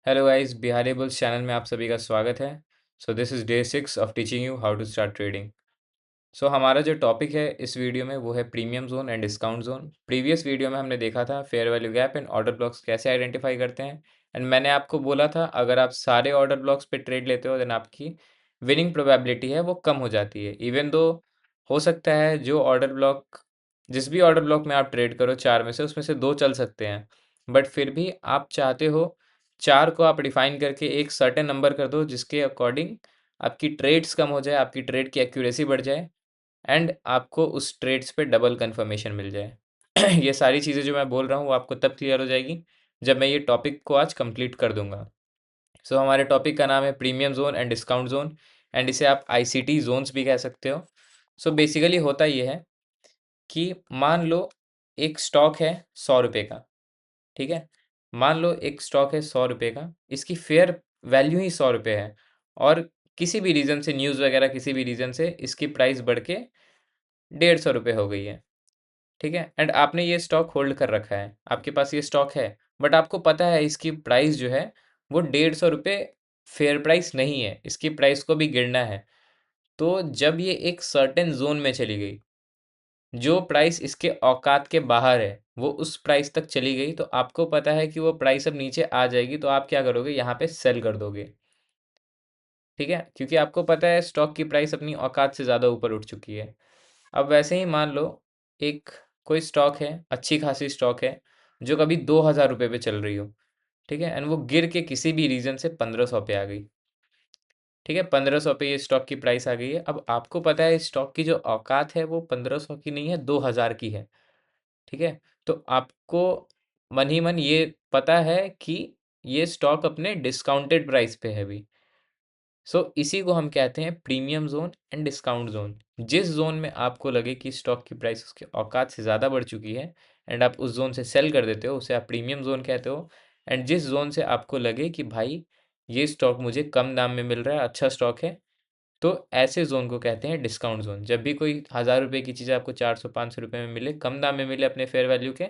Hello guys, Bihari bulls channel में आप सभी का स्वागत है। So this is day 6 of teaching you how to start trading. So हमारा जो टॉपिक है इस वीडियो में वो है premium zone and discount zone. Previous video में हमने देखा था fair value gap and order blocks कैसे आइडेंटिफाई करते हैं। एंड मैंने आपको बोला था अगर आप सारे ऑर्डर ब्लॉक्स पे ट्रेड लेते हो देन आपकी विनिंग प्रोबेबिलिटी है वो कम हो जाती है। इवन दो हो सकता है जो ऑर्डर ब्लॉक जिस भी ऑर्डर ब्लॉक में आप ट्रेड करो चार में से उसमें से दो चल सकते हैं, बट फिर भी आप चाहते हो चार को आप डिफाइन करके एक सर्टेन नंबर कर दो जिसके अकॉर्डिंग आपकी ट्रेड्स कम हो जाए, आपकी ट्रेड की एक्यूरेसी बढ़ जाए एंड आपको उस ट्रेड्स पे डबल कंफर्मेशन मिल जाए। ये सारी चीज़ें जो मैं बोल रहा हूँ वो आपको तब क्लियर हो जाएगी जब मैं ये टॉपिक को आज कंप्लीट कर दूंगा। सो हमारे टॉपिक का नाम है premium zone and discount zone, and इसे आप आईसीटी जोन्स भी कह सकते हो। सो बेसिकली होता ये है कि मान लो एक स्टॉक है 100 रुपये का। ठीक है, मान लो एक स्टॉक है 100 रुपये का, इसकी फेयर वैल्यू ही 100 रुपये है और किसी भी रीज़न से न्यूज़ वगैरह किसी भी रीज़न से इसकी प्राइस बढ़ के 150 रुपये हो गई है। ठीक है, एंड आपने ये स्टॉक होल्ड कर रखा है, आपके पास ये स्टॉक है, बट आपको पता है इसकी प्राइस जो है वो 150 रुपये फेयर प्राइस नहीं है, इसकी प्राइस को भी गिरना है। तो जब ये एक सर्टेन जोन में चली गई, जो प्राइस इसके औकात के बाहर है वो उस प्राइस तक चली गई, तो आपको पता है कि वो प्राइस अब नीचे आ जाएगी, तो आप क्या करोगे, यहाँ पे सेल कर दोगे। ठीक है, क्योंकि आपको पता है स्टॉक की प्राइस अपनी औकात से ज़्यादा ऊपर उठ चुकी है। अब वैसे ही मान लो एक कोई स्टॉक है, अच्छी खासी स्टॉक है, जो कभी 2000 रुपये पे चल रही हो। ठीक है, एंड वो गिर के किसी भी रीज़न से 1500 पे आ गई। ठीक है, 1500 पे ये स्टॉक की प्राइस आ गई है। अब आपको पता है इस स्टॉक की जो औकात है वो 1500 की नहीं है, 2000 की है। ठीक है, तो आपको मन ही मन ये पता है कि ये स्टॉक अपने डिस्काउंटेड प्राइस पे है अभी। सो इसी को हम कहते हैं premium zone and discount zone. जिस जोन में आपको लगे कि स्टॉक की प्राइस उसके औकात से ज़्यादा बढ़ चुकी है एंड आप उस जोन से सेल कर देते हो, उसे आप प्रीमियम जोन कहते हो। एंड जिस जोन से आपको लगे कि भाई ये स्टॉक मुझे कम दाम में मिल रहा है, अच्छा स्टॉक है, तो ऐसे जोन को कहते हैं डिस्काउंट जोन। जब भी कोई 1000 रुपये की चीज़ आपको 400 500 रुपये में मिले, कम दाम में मिले अपने फेयर वैल्यू के,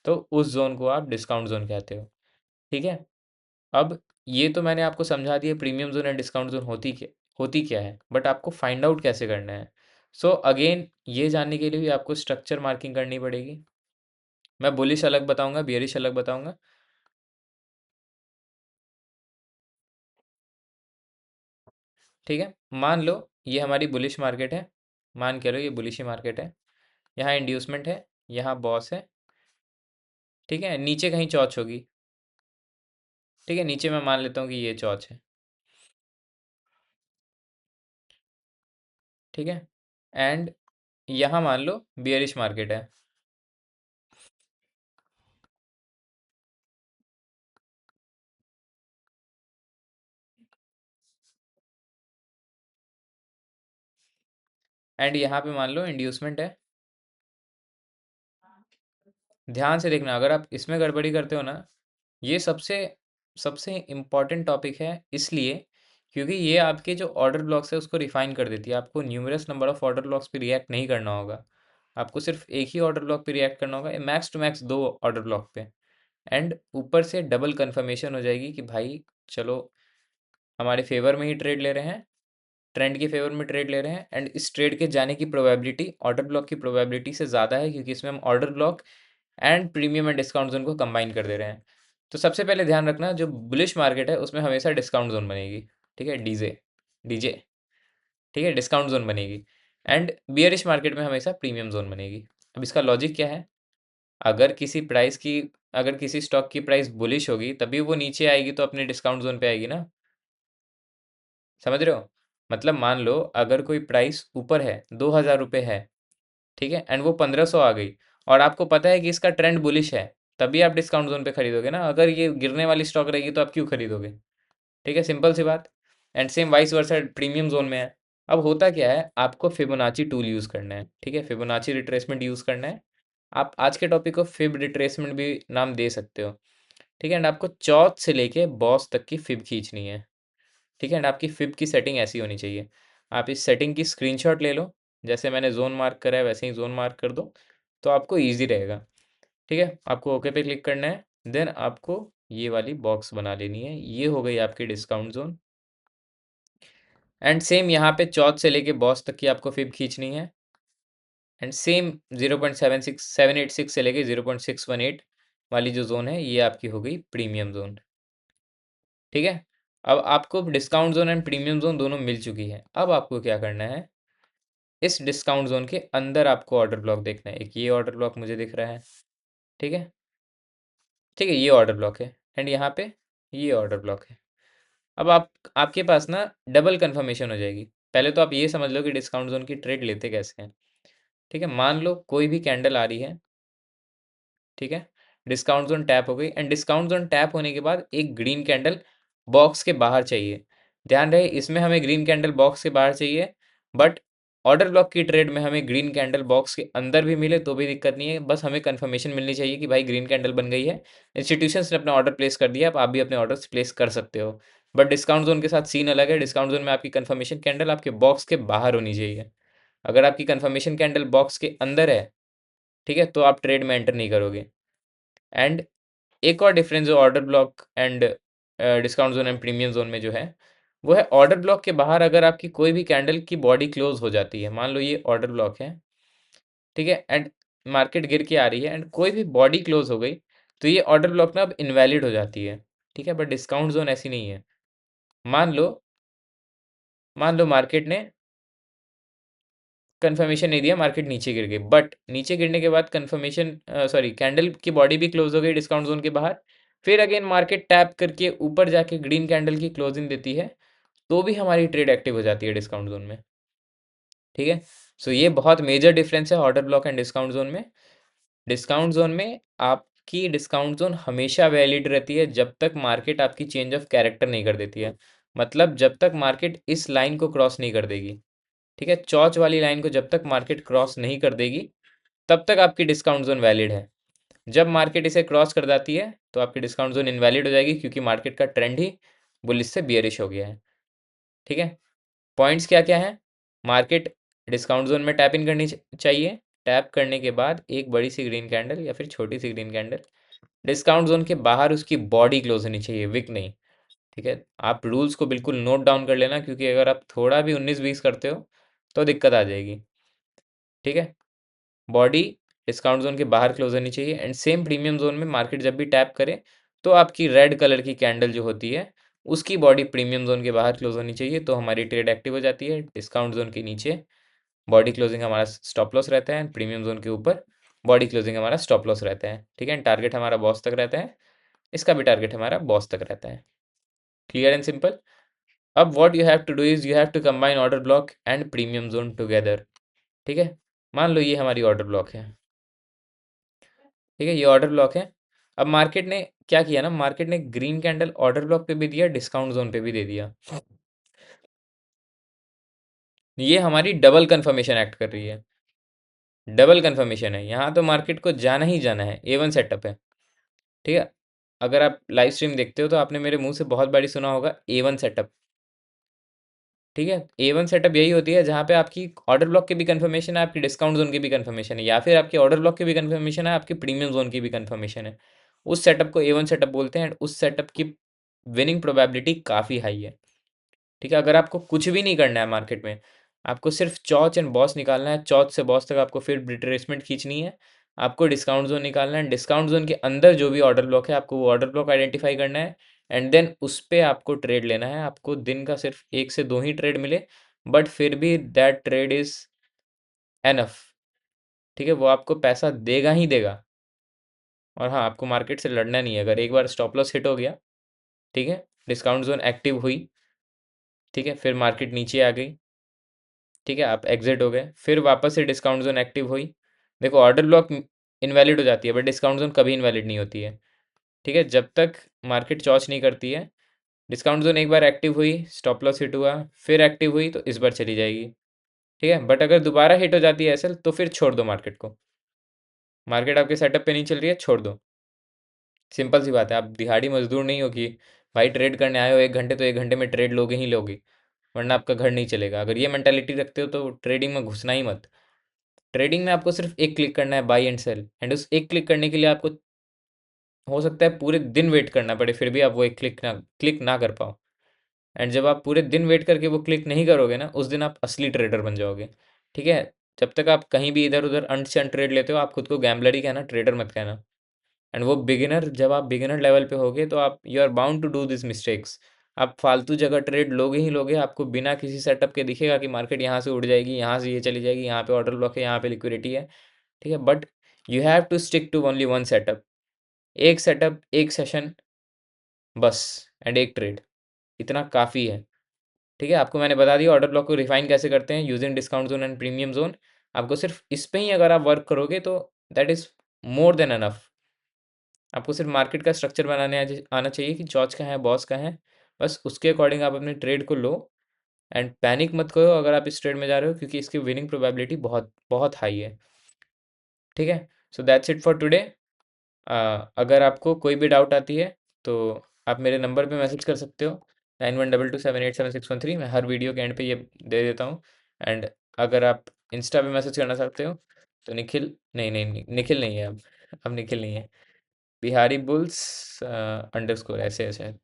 तो उस जोन को आप डिस्काउंट जोन कहते हो। ठीक है, अब ये तो मैंने आपको समझा दिया premium zone and discount zone होती क्या है, बट आपको फाइंड आउट कैसे करना है। सो अगेन ये जानने के लिए भी आपको स्ट्रक्चर मार्किंग करनी पड़ेगी। मैं बुलिश अलग बताऊंगा, बियरिश अलग बताऊंगा। ठीक है, मान लो ये हमारी बुलिश मार्केट है, मान के लो ये बुलिश ही मार्केट है। यहाँ इंड्यूसमेंट है, यहाँ बॉस है। ठीक है, नीचे कहीं चौच होगी। ठीक है, नीचे मैं मान लेता हूँ कि ये चौच है। ठीक है, एंड यहाँ मान लो बियरिश मार्केट है। एंड यहाँ पे मान लो इंड्यूसमेंट है। ध्यान से देखना, अगर आप इसमें गड़बड़ी करते हो ना, ये सबसे सबसे इम्पॉर्टेंट टॉपिक है, इसलिए क्योंकि ये आपके जो ऑर्डर ब्लॉक्स है उसको रिफाइन कर देती है। आपको numerous number of order blocks पे रिएक्ट नहीं करना होगा, आपको सिर्फ एक ही ऑर्डर ब्लॉक पे रिएक्ट करना होगा, मैक्स टू मैक्स दो ऑर्डर ब्लॉक पे। एंड ऊपर से डबल कंफर्मेशन हो जाएगी कि भाई चलो हमारे फेवर में ही ट्रेड ले रहे हैं, ट्रेंड के फेवर में ट्रेड ले रहे हैं, एंड इस ट्रेड के जाने की प्रोबेबिलिटी ऑर्डर ब्लॉक की प्रोबेबिलिटी से ज़्यादा है, क्योंकि इसमें हम order block and premium and discount zone को कंबाइन कर दे रहे हैं। तो सबसे पहले ध्यान रखना, जो बुलिश मार्केट है उसमें हमेशा डिस्काउंट जोन बनेगी। ठीक है, डीजे डीजे ठीक है, डिस्काउंट जोन बनेगी। एंड बियरिश मार्केट में हमेशा प्रीमियम जोन बनेगी। अब इसका लॉजिक क्या है, अगर किसी प्राइस की अगर किसी स्टॉक की प्राइस बुलिश होगी तभी वो नीचे आएगी, तो अपने डिस्काउंट जोन पे आएगी ना। समझ रहे हो, मतलब मान लो अगर कोई प्राइस ऊपर है, 2000 रुपये है, ठीक है, एंड वो 1500 आ गई, और आपको पता है कि इसका ट्रेंड बुलिश है, तभी आप डिस्काउंट जोन पे खरीदोगे ना। अगर ये गिरने वाली स्टॉक रहेगी तो आप क्यों खरीदोगे। ठीक है, सिंपल सी बात। And same vice versa premium zone में है। अब होता क्या है, आपको फिबोनाची टूल यूज़ करना है। ठीक है, फिबोनाची रिट्रेसमेंट यूज़ करना है। आप आज के टॉपिक को फिब रिट्रेसमेंट भी नाम दे सकते हो। ठीक है, एंड आपको चौथ से लेके बॉस तक की फिब खींचनी है। ठीक है, एंड आपकी फिब की सेटिंग ऐसी होनी चाहिए। आप इस सेटिंग की स्क्रीनशॉट ले लो, जैसे मैंने जोन मार्क करा है वैसे ही जोन मार्क कर दो, तो आपको ईजी रहेगा। ठीक है, आपको ओके पे क्लिक करना है, देन आपको ये वाली बॉक्स बना लेनी है। ये हो गई आपकी डिस्काउंट जोन। एंड सेम यहाँ पे चौथ से लेके बॉस तक की आपको फिब खींचनी है। एंड सेम 0.786 से लेके 0.618 वाली जो जोन है ये आपकी हो गई प्रीमियम जोन। ठीक है, अब आपको discount zone and premium zone दोनों मिल चुकी है। अब आपको क्या करना है, इस डिस्काउंट जोन के अंदर आपको ऑर्डर ब्लॉक देखना है। एक ये ऑर्डर ब्लॉक मुझे दिख रहा है। ठीक है, ठीक है, ये ऑर्डर ब्लॉक है। एंड यहाँ पे ये ऑर्डर ब्लॉक है। अब आपके पास ना डबल कंफर्मेशन हो जाएगी। पहले तो आप ये समझ लो कि डिस्काउंट जोन की ट्रेड लेते कैसे हैं। ठीक है, मान लो कोई भी कैंडल आ रही है। ठीक है, डिस्काउंट जोन टैप हो गई एंड डिस्काउंट जोन टैप होने के बाद एक ग्रीन कैंडल बॉक्स के बाहर चाहिए। ध्यान रहे, इसमें हमें ग्रीन कैंडल बॉक्स के बाहर चाहिए, बट ऑर्डर ब्लॉक की ट्रेड में हमें ग्रीन कैंडल बॉक्स के अंदर भी मिले तो भी दिक्कत नहीं है। बस हमें कंफर्मेशन मिलनी चाहिए कि भाई ग्रीन कैंडल बन गई है, इंस्टीट्यूशंस ने अपना ऑर्डर प्लेस कर दिया, अब आप भी अपने ऑर्डर्स प्लेस कर सकते हो। बट डिस्काउंट जोन के साथ सीन अलग है। डिस्काउंट जोन में आपकी कंफर्मेशन कैंडल आपके बॉक्स के बाहर होनी चाहिए। अगर आपकी कंफर्मेशन कैंडल बॉक्स के अंदर है, ठीक है, तो आप ट्रेड में एंटर नहीं करोगे। एंड एक और डिफरेंस जो order block and discount zone and premium zone में जो है, वो है ऑर्डर ब्लॉक के बाहर अगर आपकी कोई भी कैंडल की बॉडी क्लोज हो जाती है। मान लो ये ऑर्डर ब्लॉक है, ठीक है, एंड मार्केट गिर के आ रही है एंड कोई भी बॉडी क्लोज हो गई, तो ये ऑर्डर ब्लॉक ना अब इनवैलिड हो जाती है। ठीक है, बट डिस्काउंट जोन ऐसी नहीं है। मान लो मान लो मार्केट ने कंफर्मेशन नहीं दिया, मार्केट नीचे गिर गई, बट नीचे गिरने के बाद कंफर्मेशन सॉरी कैंडल की बॉडी भी क्लोज हो गई डिस्काउंट जोन के बाहर। फिर अगेन मार्केट टैप करके ऊपर जाके ग्रीन कैंडल की क्लोजिंग देती है, तो भी हमारी ट्रेड एक्टिव हो जाती है डिस्काउंट जोन में। ठीक है, सो ये बहुत मेजर डिफरेंस है order block and discount zone में। डिस्काउंट जोन में आपकी डिस्काउंट जोन हमेशा वैलिड रहती है जब तक मार्केट आपकी चेंज ऑफ कैरेक्टर नहीं कर देती है। मतलब जब तक मार्केट इस लाइन को क्रॉस नहीं कर देगी। ठीक है, चौच वाली लाइन को जब तक मार्केट क्रॉस नहीं कर देगी, तब तक आपकी डिस्काउंट जोन वैलिड है। जब मार्केट इसे क्रॉस कर जाती है तो आपकी डिस्काउंट जोन इनवैलिड हो जाएगी, क्योंकि मार्केट का ट्रेंड ही बुलिश से बियरिश हो गया है। ठीक है, पॉइंट्स क्या क्या है, मार्केट डिस्काउंट जोन में टैप इन करनी चाहिए। टैप करने के बाद एक बड़ी सी ग्रीन कैंडल या फिर छोटी सी ग्रीन कैंडल डिस्काउंट जोन के बाहर उसकी बॉडी क्लोज होनी चाहिए, विक नहीं। ठीक है, आप रूल्स को बिल्कुल नोट डाउन कर लेना, क्योंकि अगर आप थोड़ा भी 19-20 करते हो तो दिक्कत आ जाएगी। ठीक है, बॉडी डिस्काउंट जोन के बाहर क्लोज होनी चाहिए। एंड सेम प्रीमियम जोन में मार्केट जब भी टैप करे तो आपकी रेड कलर की कैंडल जो होती है उसकी बॉडी प्रीमियम जोन के बाहर क्लोज होनी चाहिए, तो हमारी ट्रेड एक्टिव हो जाती है। डिस्काउंट जोन के नीचे बॉडी क्लोजिंग हमारा स्टॉप लॉस रहता है, प्रीमियम जोन के ऊपर बॉडी क्लोजिंग हमारा स्टॉप लॉस रहता है। ठीक है, टारगेट हमारा बॉस तक रहता है, इसका भी टारगेट हमारा बॉस तक रहता है। Clear and simple. अब what you have to do is you have to combine order block and premium zone together. ठीक है, मान लो ये हमारी ऑर्डर ब्लॉक है। ठीक है, ये ऑर्डर ब्लॉक है। अब मार्केट ने क्या किया ना, मार्केट ने ग्रीन कैंडल ऑर्डर ब्लॉक पे भी दिया, डिस्काउंट जोन पे भी दे दिया। ये हमारी डबल कंफर्मेशन एक्ट कर रही है। डबल कंफर्मेशन है, यहाँ तो मार्केट को जाना ही जाना है, A1 सेटअप है। ठीक है, अगर आप लाइव स्ट्रीम देखते हो तो आपने मेरे मुंह से बहुत बारी सुना होगा A1 सेटअप। ठीक है, A1 सेटअप यही होती है जहाँ पे आपकी ऑर्डर ब्लॉक की भी कंफर्मेशन है, आपकी डिस्काउंट जोन की भी कंफर्मेशन है, या फिर आपकी ऑर्डर ब्लॉक की भी कंफर्मेशन है, आपकी प्रीमियम जोन की भी कंफर्मेशन है। उस सेटअप को A1 सेटअप बोलते हैं। उस सेटअप की विनिंग प्रोबेबिलिटी काफ़ी हाई है। ठीक है, अगर आपको कुछ भी नहीं करना है मार्केट में, आपको सिर्फ चौच एंड बॉस निकालना है, चौच से बॉस तक आपको फिर रिट्रेसमेंट खींचनी है, आपको डिस्काउंट जोन निकालना है, डिस्काउंट जोन के अंदर जो भी ऑर्डर ब्लॉक है आपको वो ऑर्डर ब्लॉक आइडेंटिफाई करना है, एंड देन उस पे आपको ट्रेड लेना है। आपको दिन का सिर्फ 1 से 2 ही ट्रेड मिले, बट फिर भी दैट ट्रेड इज़ एनफ। ठीक है, वो आपको पैसा देगा ही देगा। और हाँ, आपको मार्केट से लड़ना नहीं है। अगर एक बार स्टॉप लॉस हिट हो गया, ठीक है, डिस्काउंट जोन एक्टिव हुई, ठीक है, फिर मार्केट नीचे आ गई, ठीक है, आप एग्जिट हो गए, फिर वापस से डिस्काउंट जोन एक्टिव हुई। देखो, ऑर्डर ब्लॉक इनवैलिड हो जाती है, बट डिस्काउंट जोन कभी इनवैलिड नहीं होती है। ठीक है, जब तक मार्केट चॉच नहीं करती है। डिस्काउंट जोन एक बार एक्टिव हुई, स्टॉप लॉस हिट हुआ, फिर एक्टिव हुई तो इस बार चली जाएगी। ठीक है, बट अगर दोबारा हिट हो जाती है एसएल तो फिर छोड़ दो मार्केट को। मार्केट आपके सेटअप पे नहीं चल रही है, छोड़ दो। सिंपल सी बात है। आप दिहाड़ी मजदूर नहीं हो कि भाई ट्रेड करने आए हो 1 घंटे तो 1 घंटे में ट्रेड लोगे ही लोगे, वरना आपका घर नहीं चलेगा। अगर ये मेंटालिटी रखते हो तो ट्रेडिंग में घुसना ही मत। ट्रेडिंग में आपको सिर्फ एक क्लिक करना है, बाई एंड सेल, एंड उस एक क्लिक करने के लिए आपको हो सकता है पूरे दिन वेट करना पड़े, फिर भी आप वो एक क्लिक ना कर पाओ। एंड जब आप पूरे दिन वेट करके वो क्लिक नहीं करोगे ना, उस दिन आप असली ट्रेडर बन जाओगे। ठीक है? जब तक आप कहीं भी इधर-उधर अंट से अंट ट्रेड लेते हो, आप खुद को गैम्बलर ही कहना, ट्रेडर मत कहना। एंड वो बिगिनर, जब आप बिगिनर लेवल पे होगे तो आप you are bound to do this mistakes. आप फालतू जगह ट्रेड लोगे ही लोगे, आपको बिना किसी सेटअप के दिखेगा कि मार्केट यहाँ से उड़ जाएगी, यहाँ से ये चली जाएगी, यहाँ पे ऑर्डर ब्लॉक है, यहाँ पे लिक्विडिटी है। ठीक है? But you have to stick to only one setup. एक सेटअप, एक सेशन बस, एंड एक ट्रेड, इतना काफ़ी है। ठीक है? आपको मैंने बता दिया ऑर्डर ब्लॉक को रिफाइन कैसे करते हैं using discount zone and premium zone. आपको सिर्फ इस पे ही अगर आप वर्क करोगे तो that is more than enough. आपको सिर्फ मार्केट का स्ट्रक्चर बनाने आना चाहिए कि जॉज कहाँ है, बॉस कहाँ है। बस उसके अकॉर्डिंग आप अपने ट्रेड को लो। एंड पैनिक मत करो अगर आप इस ट्रेड में जा रहे हो, क्योंकि इसकी विनिंग प्रोबेबिलिटी बहुत बहुत हाई है। ठीक है? So that's it for today. अगर आपको कोई भी डाउट आती है तो आप मेरे नंबर पे मैसेज कर सकते हो, 9122787613। मैं हर वीडियो के एंड पे ये दे देता हूँ। एंड अगर आप इंस्टा पे मैसेज करना चाहते हो तो निखिल, नहीं नहीं नहीं, निखिल नहीं है अब निखिल नहीं है, बिहारी बुल्स अंडरस्कोर ऐसे ऐसे है।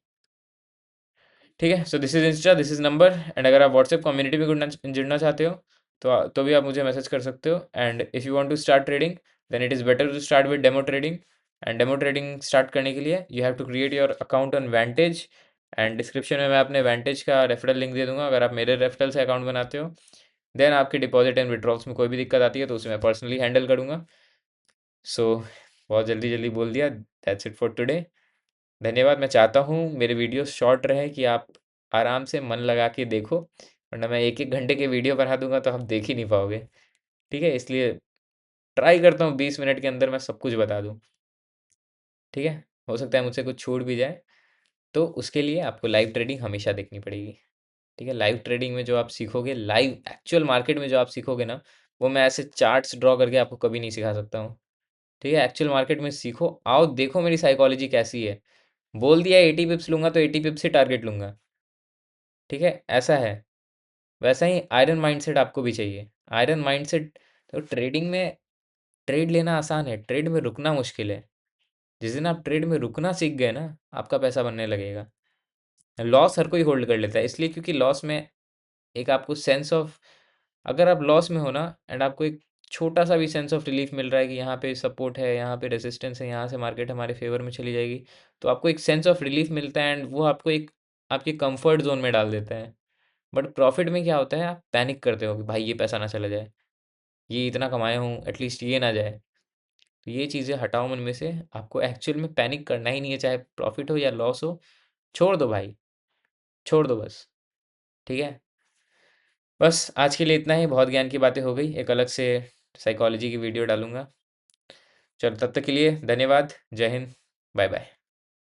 ठीक है? So this is Insta, this is number. And अगर आप व्हाट्सएप कम्युनिटी में जुड़ना चाहते हो तो भी आप मुझे मैसेज कर सकते हो। And if you want to start trading then it is better to start with demo trading. And demo trading start करने के लिए you have to create your account on Vantage. And description में मैं अपने vantage का referral link दे दूंगा। अगर आप मेरे रेफरल से अकाउंट बनाते हो देन आपके डिपॉजिट एंड विड्रॉल्स में कोई भी दिक्कत आती है तो उसे मैं पर्सनली हैंडल करूँगा। सो बहुत जल्दी जल्दी बोल दिया। That's it for today. धन्यवाद। मैं चाहता हूँ मेरे वीडियो शॉर्ट रहे कि आप आराम से मन लगा के देखो, वरना मैं 1-1 घंटे के वीडियो बना दूँगा तो आप देख ही नहीं पाओगे। ठीक है? इसलिए ट्राई करता हूँ 20 मिनट के अंदर मैं सब कुछ बता दूँ। ठीक है? हो सकता है मुझसे कुछ छूट भी जाए, तो उसके लिए आपको लाइव ट्रेडिंग हमेशा देखनी पड़ेगी। ठीक है? लाइव ट्रेडिंग में जो आप सीखोगे, लाइव एक्चुअल मार्केट में जो आप सीखोगे ना, वो मैं ऐसे चार्ट्स ड्रॉ करके आपको कभी नहीं सिखा सकता हूँ। ठीक है? एक्चुअल मार्केट में सीखो, आओ देखो मेरी साइकोलॉजी कैसी है। बोल दिया 80 पिप्स लूँगा तो 80 पिप्स ही टारगेट लूँगा। ठीक है? ऐसा है। वैसा ही आयरन माइंडसेट आपको भी चाहिए। आयरन माइंडसेट, तो ट्रेडिंग में ट्रेड लेना आसान है, ट्रेड में रुकना मुश्किल है। जिस दिन आप ट्रेड में रुकना सीख गए ना, आपका पैसा बनने लगेगा। लॉस हर कोई होल्ड कर लेता है, इसलिए क्योंकि लॉस में एक आपको सेंस ऑफ, अगर आप लॉस में हो ना एंड आपको एक छोटा सा भी सेंस ऑफ रिलीफ मिल रहा है कि यहाँ पे सपोर्ट है, यहाँ पे रेजिस्टेंस है, यहाँ से मार्केट हमारे फेवर में चली जाएगी, तो आपको एक सेंस ऑफ रिलीफ मिलता है एंड वो आपको एक आपके कंफर्ट जोन में डाल देता है। बट प्रॉफिट में क्या होता है, आप पैनिक करते हो कि भाई ये पैसा ना चला जाए, ये इतना कमाया हूँ एटलीस्ट ये ना जाए। तो ये चीज़ें हटाओ मन में से। आपको एक्चुअल में पैनिक करना ही नहीं है, चाहे प्रॉफिट हो या लॉस हो। छोड़ दो भाई, छोड़ दो बस। ठीक है? बस आज के लिए इतना ही, बहुत ज्ञान की बातें हो गई, एक अलग से साइकोलॉजी की वीडियो डालूंगा। चलो तब तक के लिए धन्यवाद। जय हिंद। Bye bye.